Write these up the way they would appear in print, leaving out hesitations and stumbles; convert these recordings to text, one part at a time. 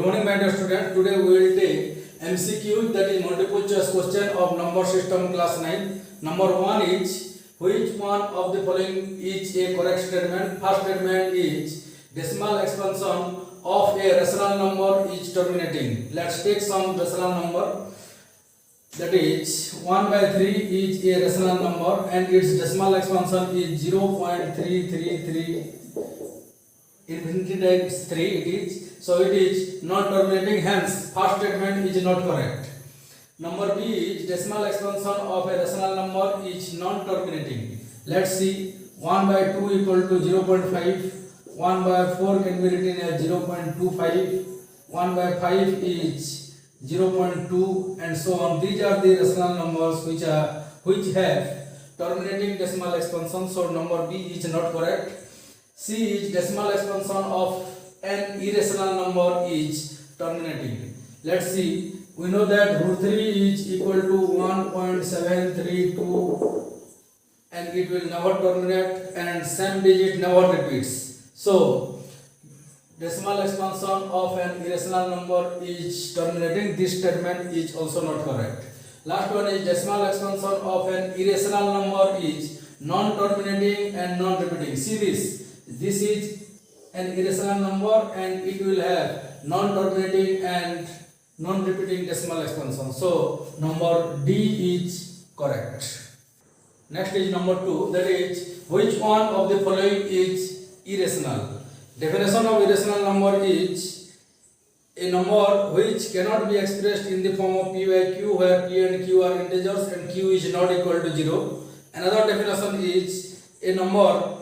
Good morning, my dear students. Today we will take MCQ, that is multiple choice question of number system class 9. Number 1 is, which one of the following is a correct statement? First statement is, decimal expansion of a rational number is terminating. Let's take some rational number. That is 1 by 3 is a rational number and its decimal expansion is 0.333 infinity times 3 it is. So it is not terminating, hence first statement is not correct. Number B is, decimal expansion of a rational number is non-terminating. Let's see, 1 by 2 equal to 0.5, 1 by 4 can be written as 0.25, 1 by 5 is 0.2 and so on. These are the rational numbers which have terminating decimal expansion. So number B is not correct. C is, decimal expansion of an irrational number is terminating. Let's see, we know that root 3 is equal to 1.732 and it will never terminate and same digit never repeats. So decimal expansion of an irrational number is terminating. This statement is also not correct. Last one is, decimal expansion of an irrational number is non-terminating and non-repeating. See this. This is an irrational number and it will have non-terminating and non-repeating decimal expansion. So number D is correct. Next is number 2, that is, which one of the following is irrational? Definition of irrational number is a number which cannot be expressed in the form of p by q, where p and q are integers and q is not equal to 0. Another definition is a number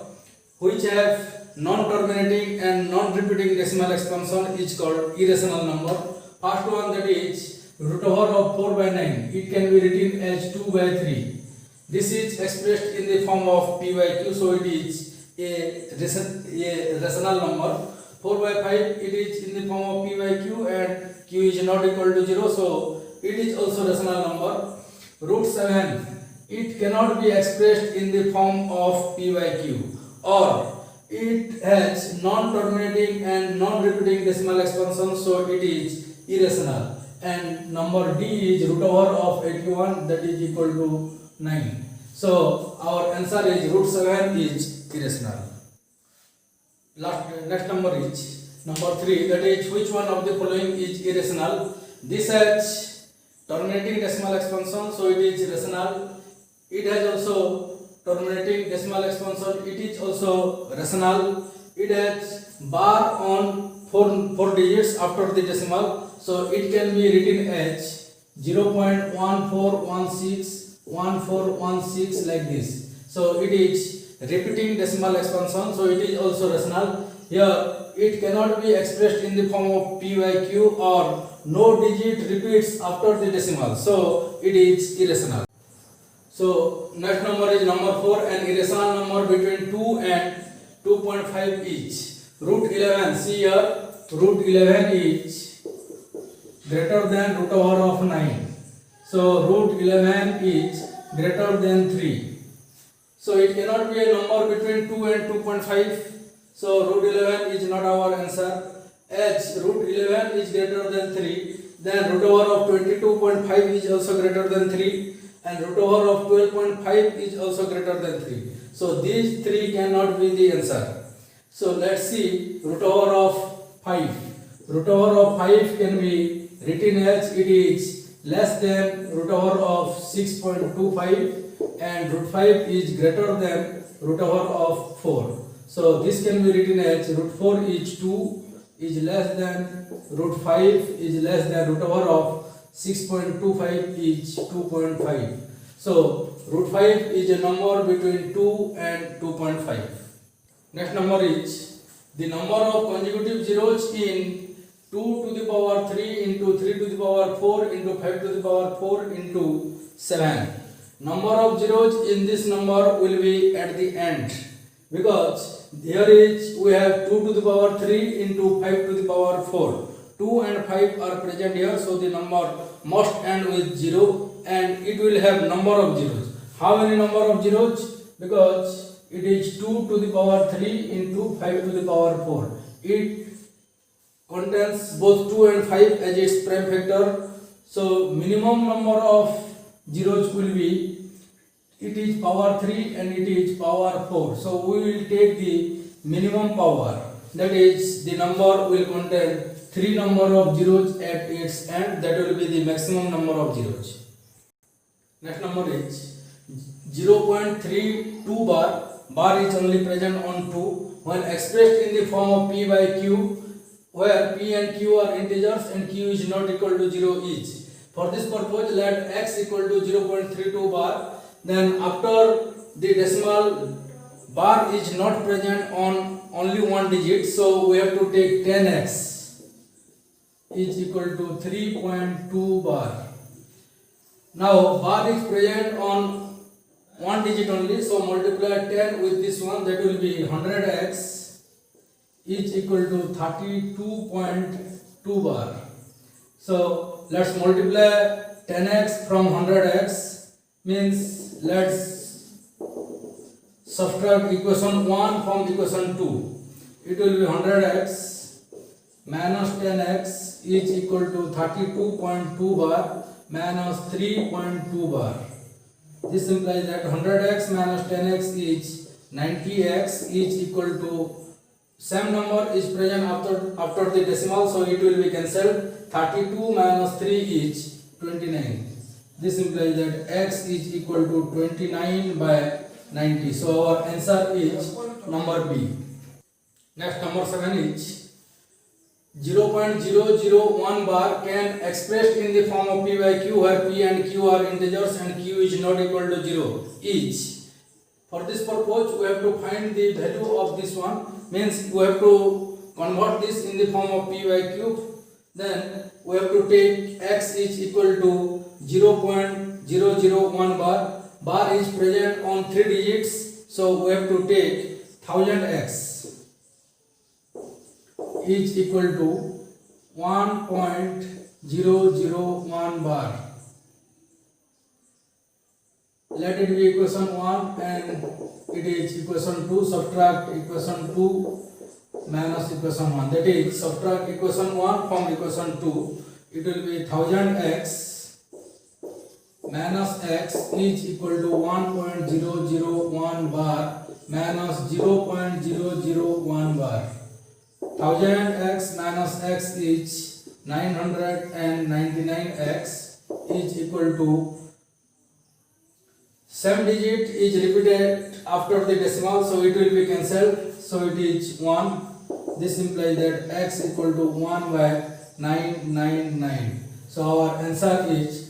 which have non-terminating and non-repeating decimal expansion is called irrational number. First one, that is root over of 4 by 9. It can be written as 2 by 3. This is expressed in the form of p by q, so it is a rational number. 4 by 5, it is in the form of p by q and q is not equal to 0, so it is also rational number. Root 7, it cannot be expressed in the form of p by q, or it has non-terminating and non-repeating decimal expansion, so it is irrational. And number D is root over of 81, that is equal to 9. So our answer is root 7 is irrational. Next number is number 3, that is, which one of the following is irrational? This has terminating decimal expansion, so it is rational. It has also terminating decimal expansion, it is also rational. It has bar on 4 digits after the decimal, so it can be written as 0.14161416 like this. So it is repeating decimal expansion, so it is also rational. Here it cannot be expressed in the form of p by q, or no digit repeats after the decimal, so it is irrational. So next number is number 4, an irrational number between 2 and 2.5 each. Root 11, see here, root 11 is greater than root over of 9. So root 11 is greater than 3. So it cannot be a number between 2 and 2.5. So root 11 is not our answer. As root 11 is greater than 3, then root over of 22.5 is also greater than 3. And root over of 12.5 is also greater than 3. So these 3 cannot be the answer. So let's see, root over of 5. Root over of 5 can be written as it is less than root over of 6.25 and root 5 is greater than root over of 4. So this can be written as root 4 is 2 is less than root 5 is less than root over of 6.25 is 2.5. So root 5 is a number between 2 and 2.5. Next number is the number of consecutive zeros in 2 to the power 3 into 3 to the power 4 into 5 to the power 4 into 7. Number of zeros in this number will be at the end, because here is we have 2 to the power 3 into 5 to the power 4. 2 and 5 are present here, so the number must end with 0 and it will have number of zeros. How many number of zeros? Because it is 2 to the power 3 into 5 to the power 4. It contains both 2 and 5 as its prime factor. So minimum number of zeros will be, it is power 3 and it is power 4. So we will take the minimum power, that is the number will contain 3 number of zeros at its end, that will be the maximum number of zeros. Next number is 0.32 bar. Bar is only present on 2 when expressed in the form of p by q, where p and q are integers and q is not equal to 0 each. For this purpose, let x equal to 0.32 bar. Then after the decimal, bar is not present on only one digit, so we have to take 10x is equal to 3.2 bar. Now bar is present on one digit only, so multiply 10 with this one, that will be 100x is equal to 32.2 bar. So let's multiply 10x from 100x, means let's subtract equation 1 from equation 2. It will be 100x minus 10x is equal to 32.2 bar minus 3.2 bar. This implies that 100x minus 10x is 90x is equal to, same number is present after the decimal, so it will be cancelled. 32 minus 3 is 29. This implies that x is equal to 29 by 90. So our answer is number B. Next, number 7 is 0.001 bar can expressed in the form of p by q, where p and q are integers and q is not equal to 0 each. For this purpose, we have to find the value of this one, means we have to convert this in the form of p by q. Then we have to take x is equal to 0.001 bar. Bar is present on 3 digits, so we have to take 1000x is equal to 1.001 bar. Let it be equation 1 and it is equation 2. Subtract equation 2 minus equation 1, that is subtract equation 1 from equation 2. It will be 1000x minus x is equal to 1.001 bar minus 0.001 bar. 1000x minus x is 999x is equal to, same digit is repeated after the decimal, so it will be cancelled, so it is 1. This implies that x equal to 1 by 999. So our answer is